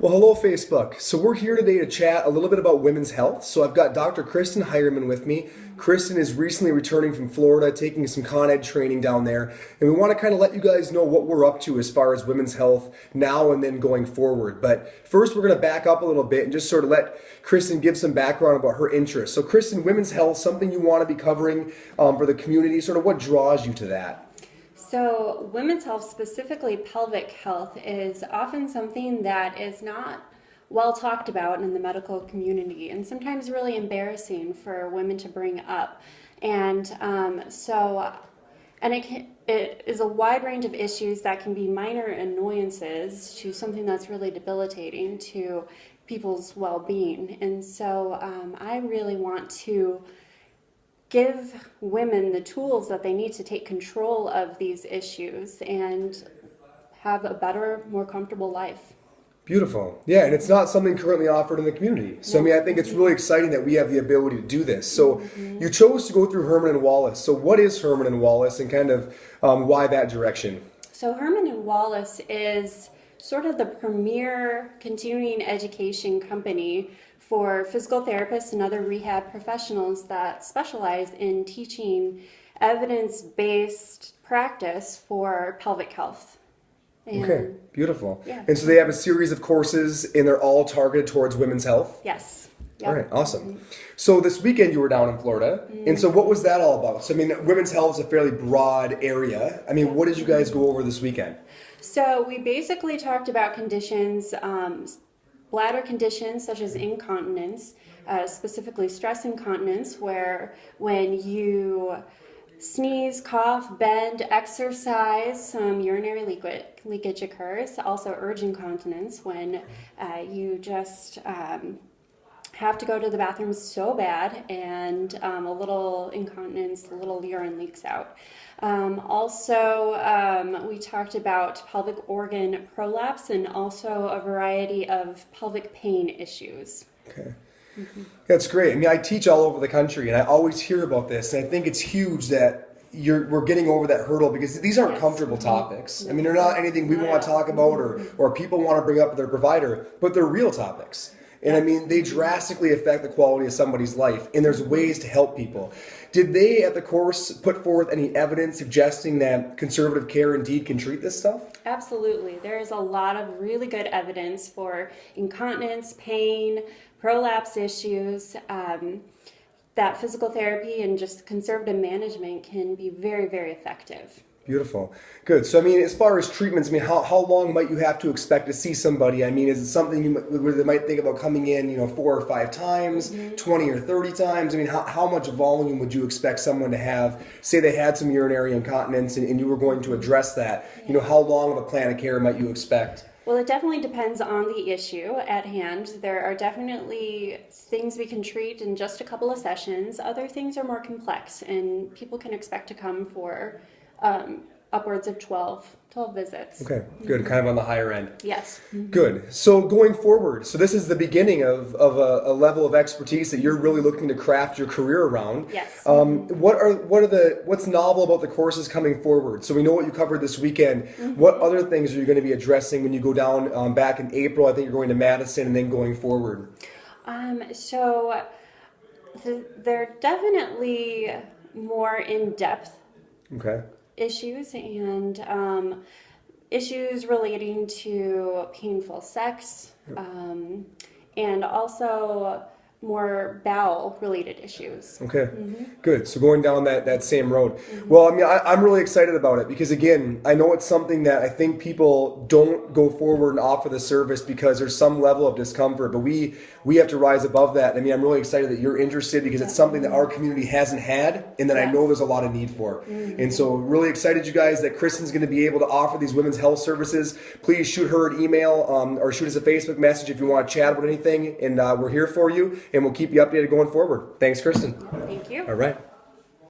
Well, hello, Facebook. So we're here today to chat a little bit about women's health. So I've got Dr. Kristin Heyrman with me. Kristin is recently returning from Florida, taking some Con Ed training down there. And we want to kind of let you guys know what we're up to as far as women's health now and then going forward. But first, we're going to back up a little bit and just sort of let Kristin give some background about her interests. So Kristin, women's health, something you want to be covering for the community, sort of what draws you to that? So women's health, specifically pelvic health, is often something that is not well talked about in the medical community and sometimes really embarrassing for women to bring up. And it is a wide range of issues that can be minor annoyances to something that's really debilitating to people's well-being. And so I really want to give women the tools that they need to take control of these issues and have a better, more comfortable life. Beautiful. Yeah, and it's not something currently offered in the community. So, I think it's really exciting that we have the ability to do this. So, you chose to go through Heyrman and Wallace. So, what is Heyrman and Wallace and kind of why that direction? So, Heyrman and Wallace is sort of the premier continuing education company for physical therapists and other rehab professionals that specialize in teaching evidence-based practice for pelvic health. Okay, beautiful. Yeah. And so they have a series of courses and they're all targeted towards women's health? Yes. Yep. All right, awesome. So this weekend you were down in Florida, and so what was that all about? So women's health is a fairly broad area. What did you guys go over this weekend? So we basically talked about conditions, bladder conditions such as incontinence, specifically stress incontinence, where when you sneeze, cough, bend, exercise, some urinary leakage occurs. Also urge incontinence, when you just have to go to the bathroom so bad and a little incontinence, a little urine leaks out. We talked about pelvic organ prolapse and also a variety of pelvic pain issues. Okay. That's great. I teach all over the country and I always hear about this, and I think it's huge that we're getting over that hurdle because these aren't comfortable topics. They're not anything we want to talk about or people want to bring up with their provider, but they're real topics. And they drastically affect the quality of somebody's life, and there's ways to help people. Did they at the course put forth any evidence suggesting that conservative care indeed can treat this stuff? Absolutely. There is a lot of really good evidence for incontinence, pain, prolapse issues, that physical therapy and just conservative management can be very, very effective. Beautiful. Good. So, as far as treatments, how long might you have to expect to see somebody? Is it something where they might think about coming in, 4 or 5 times, 20 or 30 times? How much volume would you expect someone to have? Say they had some urinary incontinence and you were going to address that. How long of a plan of care might you expect? Well, it definitely depends on the issue at hand. There are definitely things we can treat in just a couple of sessions. Other things are more complex, and people can expect to come for upwards of 12 visits. Okay, good. Kind of on the higher end. Yes. Good. So going forward, so this is the beginning of a level of expertise that you're really looking to craft your career around. Yes. What's novel about the courses coming forward? So we know what you covered this weekend. What other things are you going to be addressing when you go down back in April? I think you're going to Madison and then going forward. They're definitely more in-depth. Okay. Issues and issues relating to painful sex, and also more bowel-related issues. Okay, good. So going down that same road. Well, I'm really excited about it because, again, I know it's something that I think people don't go forward and offer the service because there's some level of discomfort, but we have to rise above that. I'm really excited that you're interested because it's something that our community hasn't had and that I know there's a lot of need for. And so really excited, you guys, that Kristin's going to be able to offer these women's health services. Please shoot her an email or shoot us a Facebook message if you want to chat about anything, and we're here for you. And we'll keep you updated going forward. Thanks, Kristin. Thank you. All right.